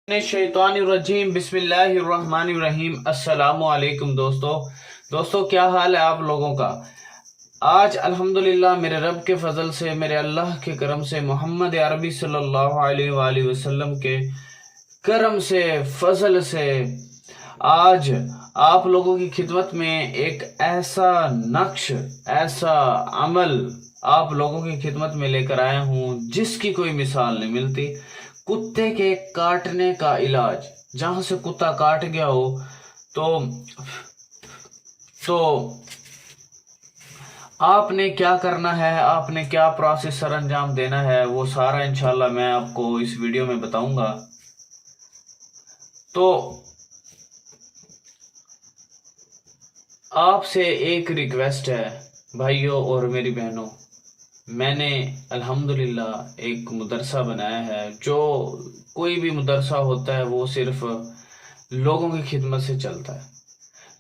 शैतानिर्रजीम बिस्मिल्लाहिर्रहमानिर्रहीम। अस्सलामु अलैकुम दोस्तों क्या हाल है आप लोगों का। आज अल्हम्दुलिल्लाह मेरे रब के फजल से, मेरे अल्लाह के करम से, मोहम्मद अरबी सल्लल्लाहु अलैहि वसल्लम के करम से, फजल से आज आप लोगों की खिदमत में एक ऐसा नक्श, ऐसा अमल आप लोगों की खिदमत में लेकर आया हूँ जिसकी कोई मिसाल नहीं मिलती। कुत्ते के काटने का इलाज। जहां से कुत्ता काट गया हो तो आपने क्या करना है, आपने क्या प्रोसेस सर अंजाम देना है, वो सारा इंशाल्लाह मैं आपको इस वीडियो में बताऊंगा। तो आपसे एक रिक्वेस्ट है भाइयों और मेरी बहनों, मैंने अल्हम्दुलिल्लाह एक मदरसा बनाया है। जो कोई भी मदरसा होता है वो सिर्फ लोगों की खिदमत से चलता है,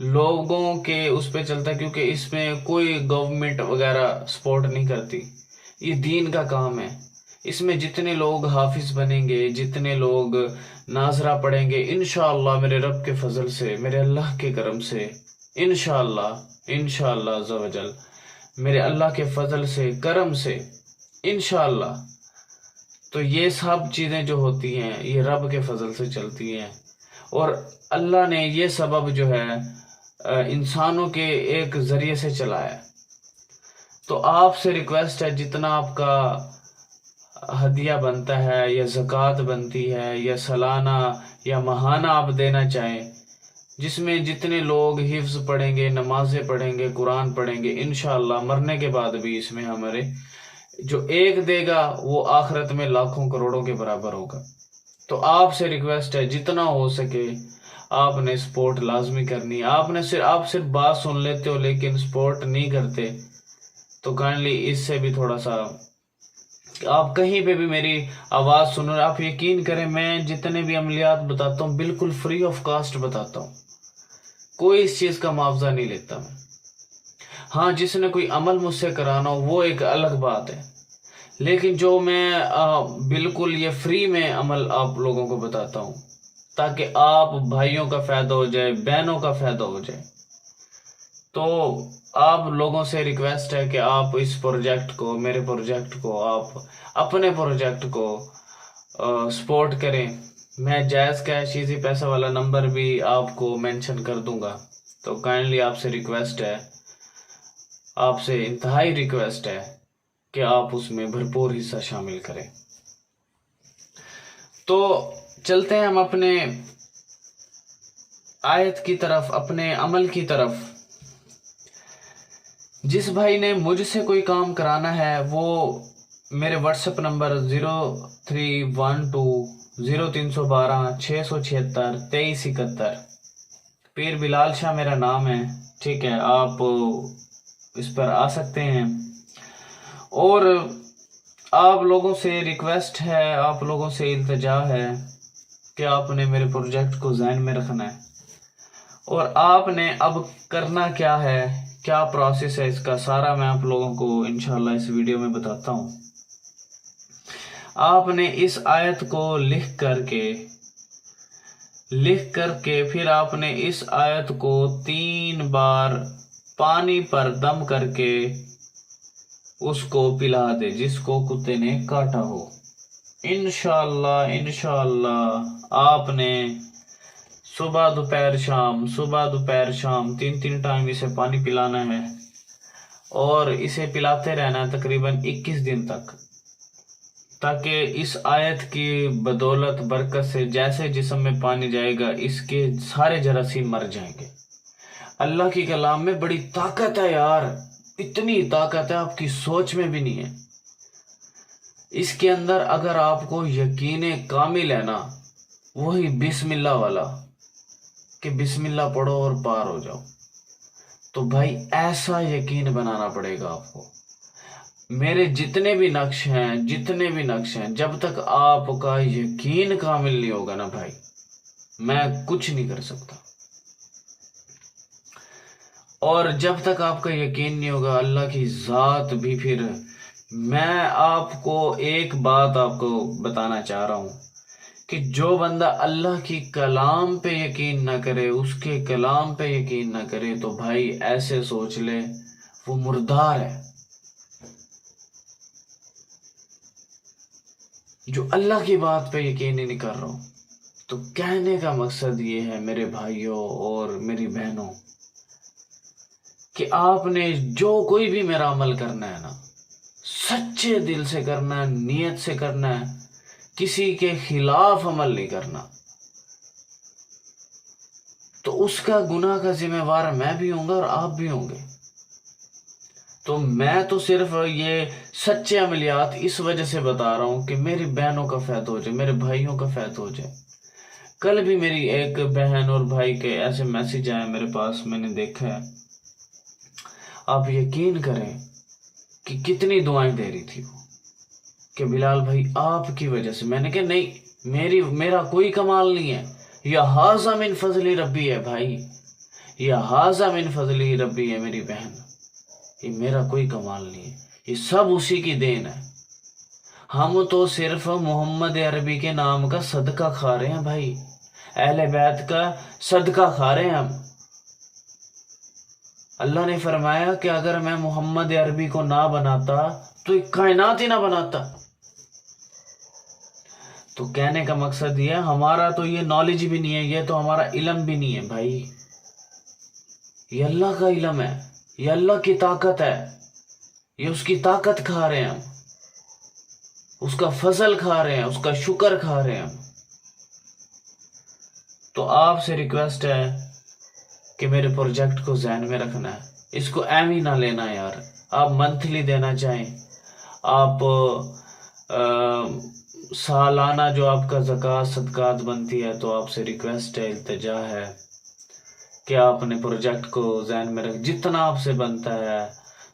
लोगों के उस पे चलता है, क्योंकि इसमें कोई गवर्नमेंट वगैरह सपोर्ट नहीं करती। ये दीन का काम है। इसमें जितने लोग हाफिज बनेंगे, जितने लोग नाजरा पढ़ेंगे, इंशाअल्लाह मेरे रब के फजल से, मेरे अल्लाह के करम से, इंशाअल्लाह अज़्ज़ा वजल, मेरे अल्लाह के फजल से, करम से, इंशाअल्लाह तो ये सब चीज़ें जो होती हैं ये रब के फजल से चलती हैं। और अल्लाह ने ये सबब जो है इंसानों के एक ज़रिए से चलाया। तो आपसे रिक्वेस्ट है, जितना आपका हदिया बनता है या ज़कात बनती है या सालाना या माहाना आप देना चाहें, जिसमें जितने लोग हिफ्ज़ पढ़ेंगे, नमाजें पढ़ेंगे, कुरान पढ़ेंगे, इंशाअल्लाह मरने के बाद भी इसमें हमारे जो एक देगा वो आखिरत में लाखों करोड़ों के बराबर होगा। तो आपसे रिक्वेस्ट है, जितना हो सके आपने सपोर्ट लाजमी करनी। आप सिर्फ बात सुन लेते हो लेकिन सपोर्ट नहीं करते, तो काइंडली इससे भी थोड़ा सा, आप कहीं पे भी मेरी आवाज़ सुनो, आप यकीन करें मैं जितने भी अमलियात बताता हूँ बिल्कुल फ्री ऑफ कास्ट बताता हूँ, कोई इस चीज़ का मुआवजा नहीं लेता मैं। हाँ, जिसने कोई अमल मुझसे कराना हो वो एक अलग बात है, लेकिन जो मैं बिल्कुल ये फ्री में अमल आप लोगों को बताता हूँ ताकि आप भाइयों का फ़ायदा हो जाए, बहनों का फ़ायदा हो जाए। तो आप लोगों से रिक्वेस्ट है कि आप इस प्रोजेक्ट को, मेरे प्रोजेक्ट को, आप अपने प्रोजेक्ट को सपोर्ट करें। मैं जायज़ कैश इजी पैसा वाला नंबर भी आपको मेंशन कर दूंगा। तो काइंडली आपसे रिक्वेस्ट है, आपसे इंतहाई रिक्वेस्ट है कि आप उसमें भरपूर हिस्सा शामिल करें। तो चलते हैं हम अपने आयत की तरफ, अपने अमल की तरफ। जिस भाई ने मुझसे कोई काम कराना है वो मेरे व्हाट्सएप नंबर 0312-0312-676-2371, पीर बिलाल शाह मेरा नाम है, ठीक है। आप इस पर आ सकते हैं। और आप लोगों से रिक्वेस्ट है, आप लोगों से इल्तिजा है कि आपने मेरे प्रोजेक्ट को ज़हन में रखना है। और आपने अब करना क्या है, क्या प्रोसेस है इसका, सारा मैं आप लोगों को इंशाल्लाह इस वीडियो में बताता हूँ। आपने इस आयत को लिख करके फिर आपने इस आयत को 3 बार पानी पर दम करके उसको पिला दे जिसको कुत्ते ने काटा हो। इंशाल्लाह आपने सुबह दोपहर शाम 3 टाइम इसे पानी पिलाना है और इसे पिलाते रहना है तकरीबन 21 दिन तक, ताकि इस आयत की बदौलत, बरकत से जैसे जिस्म में पानी जाएगा इसके सारे जरासीम मर जाएंगे। अल्लाह की कलाम में बड़ी ताकत है यार, इतनी ताकत है आपकी सोच में भी नहीं है। इसके अंदर अगर आपको यकीन कामिल है ना, वही बिस्मिल्लाह वाला, कि बिस्मिल्लाह पढ़ो और पार हो जाओ, तो भाई ऐसा यकीन बनाना पड़ेगा आपको। मेरे जितने भी नक्श हैं, जब तक आपका यकीन कामिल नहीं होगा ना भाई, मैं कुछ नहीं कर सकता। और जब तक आपका यकीन नहीं होगा अल्लाह की ज़ात भी, फिर मैं आपको एक बात आपको बताना चाह रहा हूँ کہ جو بندہ اللہ کی کلام پہ یقین نہ کرے، اس کے کلام پہ یقین نہ کرے، تو بھائی ایسے سوچ لے وہ مردار ہے۔ جو اللہ کی بات پہ یقین ہی نہیں کر رہا ہوں۔ تو کہنے کا مقصد یہ ہے میرے بھائیوں اور میری بہنوں کہ آپ نے جو کوئی بھی میرا عمل کرنا ہے نا، سچے دل سے کرنا ہے، نیت سے کرنا ہے، کسی کے خلاف عمل نہیں کرنا۔ تو اس کا گناہ کا ذمہ وار میں بھی ہوں گا اور آپ بھی ہوں گے۔ تو میں تو صرف یہ سچے عملیات اس وجہ سے بتا رہا ہوں کہ میری بہنوں کا فائدہ ہو جائے، میرے بھائیوں کا فائدہ ہو جائے۔ کل بھی میری ایک بہن اور بھائی کے ایسے میسج آئے میرے پاس، میں نے دیکھا ہے، آپ یقین کریں کہ کتنی دعائیں دے رہی تھی وہ کہ بلال بھائی آپ کی وجہ سے۔ میں نے کہا نہیں، میرا کوئی کمال نہیں ہے، یہ ھذا من فضل ربی ہے بھائی، یہ ھذا من فضل ربی ہے میری بہن، یہ میرا کوئی کمال نہیں ہے، یہ سب اسی کی دین ہے۔ ہم تو صرف محمد عربی کے نام کا صدقہ کھا رہے ہیں بھائی، اہل بیت کا صدقہ کھا رہے ہیں ہم۔ اللہ نے فرمایا کہ اگر میں محمد عربی کو نہ بناتا تو ایک کائنات ہی نہ بناتا۔ تو کہنے کا مقصد یہ ہے، ہمارا تو یہ نالج بھی نہیں ہے، یہ تو ہمارا علم بھی نہیں ہے بھائی، یہ اللہ کا علم ہے، یہ اللہ کی طاقت ہے، یہ اس کی طاقت کھا رہے ہیں ہم، اس کا فضل کھا رہے ہیں، اس کا شکر کھا رہے ہیں ہم۔ تو آپ سے ریکویسٹ ہے کہ میرے پروجیکٹ کو ذہن میں رکھنا ہے، اس کو ایم ہی نہ لینا یار۔ آپ منتھلی دینا چاہیں، آپ سالانہ جو آپ کا زکوٰۃ صدقات بنتی ہے، تو آپ سے ریکویسٹ ہے، التجا ہے کہ آپ اپنے پروجیکٹ کو ذہن میں رکھ، جتنا آپ سے بنتا ہے،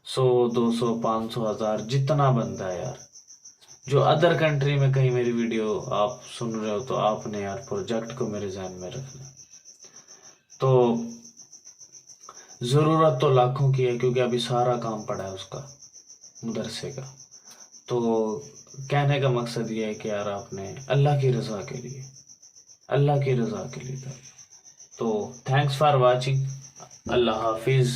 100 200 500 1000 جتنا بنتا ہے یار۔ جو ادر کنٹری میں کہیں میری ویڈیو آپ سن رہے ہو تو آپ نے یار پروجیکٹ کو میرے ذہن میں رکھنا۔ تو ضرورت تو لاکھوں کی ہے، کیونکہ ابھی سارا کام پڑا ہے اس کا، مدرسے کا۔ تو کہنے کا مقصد یہ ہے کہ یار آپ نے اللہ کی رضا کے لیے، اللہ کی رضا کے لیے کر۔ تو تھینکس فار واچنگ، اللہ حافظ۔